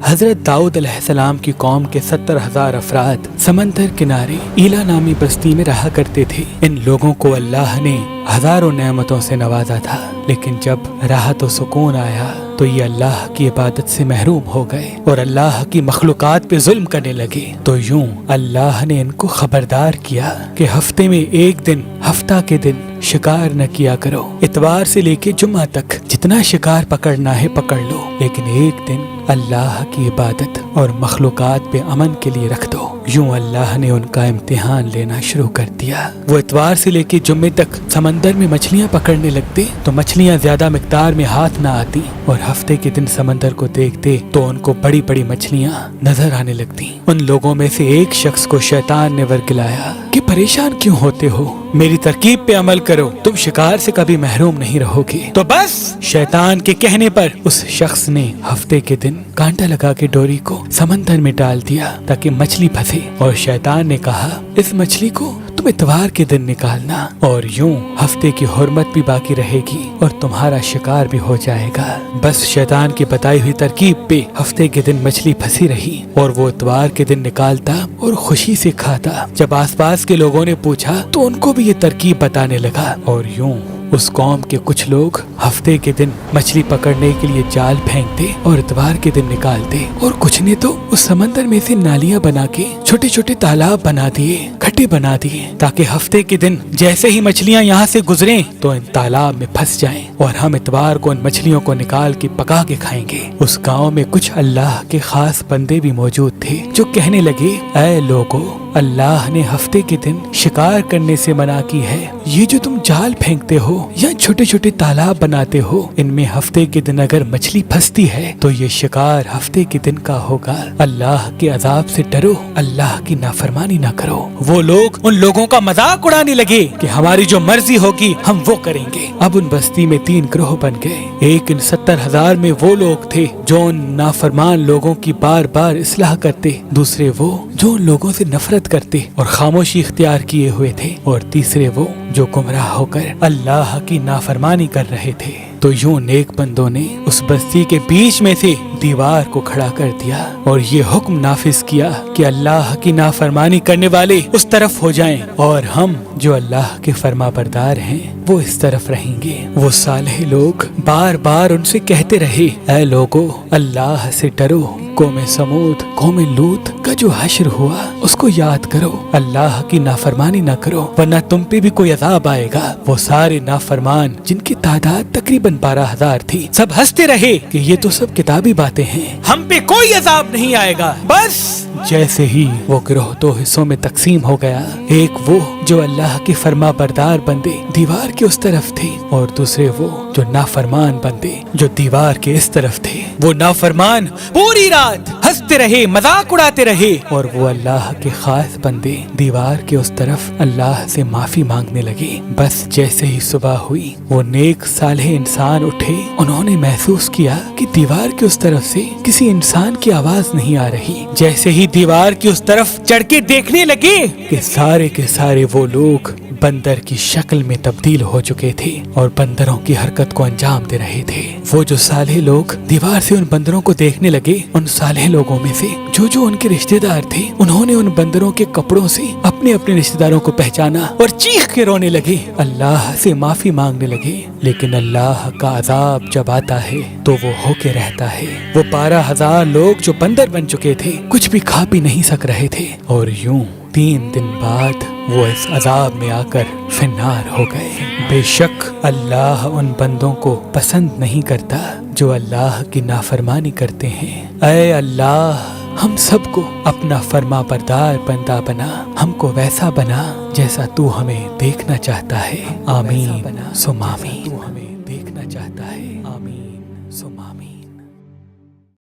حضرت داؤد علیہ السلام کی قوم کے 70,000 افراد سمندر کنارے ایلا نامی بستی میں رہا کرتے تھے۔ ان لوگوں کو اللہ نے ہزاروں نعمتوں سے نوازا تھا، لیکن جب راحت و سکون آیا تو یہ اللہ کی عبادت سے محروم ہو گئے اور اللہ کی مخلوقات پہ ظلم کرنے لگے۔ تو یوں اللہ نے ان کو خبردار کیا کہ ہفتے میں ایک دن، ہفتہ کے دن شکار نہ کیا کرو۔ اتوار سے لے کے جمعہ تک جتنا شکار پکڑنا ہے پکڑ لو، لیکن ایک دن اللہ کی عبادت اور مخلوقات پہ امن کے لیے رکھ دو۔ یوں اللہ نے ان کا امتحان لینا شروع کر دیا۔ وہ اتوار سے لے کے جمعے تک سمندر میں مچھلیاں پکڑنے لگتے تو مچھلیاں زیادہ مقدار میں ہاتھ نہ آتی، اور ہفتے کے دن سمندر کو دیکھتے تو ان کو بڑی بڑی مچھلیاں نظر آنے لگتی۔ ان لوگوں میں سے ایک شخص کو شیطان نے ورگلایا کہ پریشان کیوں ہوتے ہو، میری ترکیب پہ عمل کرو، تم شکار سے کبھی محروم نہیں رہو گے۔ تو بس شیطان کے کہنے پر اس شخص نے ہفتے کے دن کانٹا لگا کے ڈوری کو سمندر میں ڈال دیا تاکہ مچھلی پھنسے، اور شیطان نے کہا اس مچھلی کو تم اتوار کے دن نکالنا، اور یوں ہفتے کی حرمت بھی باقی رہے گی اور تمہارا شکار بھی ہو جائے گا۔ بس شیطان کی بتائی ہوئی ترکیب پہ ہفتے کے دن مچھلی پھنسی رہی اور وہ اتوار کے دن نکالتا اور خوشی سے کھاتا۔ جب آس پاس کے لوگوں نے پوچھا تو ان کو بھی یہ ترکیب بتانے لگا، اور یوں اس قوم کے کچھ لوگ ہفتے کے دن مچھلی پکڑنے کے لیے جال پھینکتے اور اتوار کے دن نکالتے، اور کچھ نے تو اس سمندر میں سے نالیاں بنا کے چھوٹے چھوٹے تالاب بنا دیے، کھڈے بنا دیے، تاکہ ہفتے کے دن جیسے ہی مچھلیاں یہاں سے گزریں تو ان تالاب میں پھنس جائیں اور ہم اتوار کو ان مچھلیوں کو نکال کے پکا کے کھائیں گے۔ اس گاؤں میں کچھ اللہ کے خاص بندے بھی موجود تھے جو کہنے لگے، اے لوگو، اللہ نے ہفتے کے دن شکار کرنے سے منع کی ہے۔ یہ جو تم جال پھینکتے ہو یا چھوٹے چھوٹے تالاب بناتے ہو، ان میں ہفتے کے دن اگر مچھلی پھنستی ہے تو یہ شکار ہفتے کے دن کا ہوگا۔ اللہ کے عذاب سے ڈرو، اللہ کی نافرمانی نہ کرو۔ وہ لوگ ان لوگوں کا مذاق اڑانے لگے کہ ہماری جو مرضی ہوگی ہم وہ کریں گے۔ اب ان بستی میں 3 گروہ بن گئے۔ ایک ان 70,000 میں وہ لوگ تھے جو ان نافرمان لوگوں کی بار بار اصلاح کرتے، دوسرے وہ جو ان لوگوں سے نفرت کرتے اور خاموشی اختیار کیے ہوئے تھے، اور تیسرے وہ جو گمراہ ہو کر اللہ کی نافرمانی کر رہے تھے۔ تو یوں نیک بندوں نے اس بستی کے بیچ میں سے دیوار کو کھڑا کر دیا اور یہ حکم نافذ کیا کہ اللہ کی نافرمانی کرنے والے اس طرف ہو جائیں اور ہم جو اللہ کے فرما بردار ہیں وہ اس طرف رہیں گے۔ وہ صالح لوگ بار بار ان سے کہتے رہے، اے لوگو، اللہ سے ڈرو، قوم سمود، قوم لوط کا جو حشر ہوا اس کو یاد کرو، اللہ کی نافرمانی نہ کرو ورنہ تم پہ بھی کوئی عذاب آئے گا۔ وہ سارے نافرمان جن کی تعداد تقریباً 12,000 تھی، سب ہنستے رہے کہ یہ تو سب کتابی باتیں ہیں، ہم پہ کوئی عذاب نہیں آئے گا۔ بس جیسے ہی وہ گروہ 2 حصوں میں تقسیم ہو گیا، ایک وہ جو اللہ کے فرما بردار بندے دیوار کے اس طرف تھے، اور دوسرے وہ جو نافرمان بندے جو دیوار کے اس طرف تھے۔ وہ نافرمان پوری رات ہنستے رہے، مذاق اڑاتے رہے، اور وہ اللہ کے خاص بندے دیوار کے اس طرف اللہ سے معافی مانگنے لگے۔ بس جیسے ہی صبح ہوئی، وہ نیک صالح انسان اٹھے، انہوں نے محسوس کیا کہ دیوار کے اس طرف سے کسی انسان کی آواز نہیں آ رہی۔ جیسے ہی دیوار کی اس طرف چڑھ کے دیکھنے لگے کہ سارے کے سارے وہ لوگ بندر کی شکل میں تبدیل ہو چکے تھے اور بندروں کی حرکت کو انجام دے رہے تھے۔ وہ جو صالح لوگ دیوار سے ان بندروں کو دیکھنے لگے، ان صالح لوگوں میں سے جو ان کے رشتہ دار تھے، انہوں نے ان بندروں کے کپڑوں سے اپنے اپنے رشتہ داروں کو پہچانا اور چیخ کے رونے لگے، اللہ سے معافی مانگنے لگے۔ لیکن اللہ کا عذاب جب آتا ہے تو وہ ہو کے رہتا ہے۔ وہ 12,000 لوگ جو بندر بن چکے تھے کچھ بھی کھا پی نہیں سک رہے تھے، اور یوں 3 دن بعد وہ اس عذاب میں آ کر فنار ہو گئے۔ بے شک اللہ ان بندوں کو پسند نہیں کرتا جو اللہ کی نافرمانی کرتے ہیں۔ اے اللہ، ہم سب کو اپنا فرما بردار بندہ بنا، ہم کو ویسا بنا جیسا تو ہمیں دیکھنا چاہتا ہے۔ آمین ثم آمین۔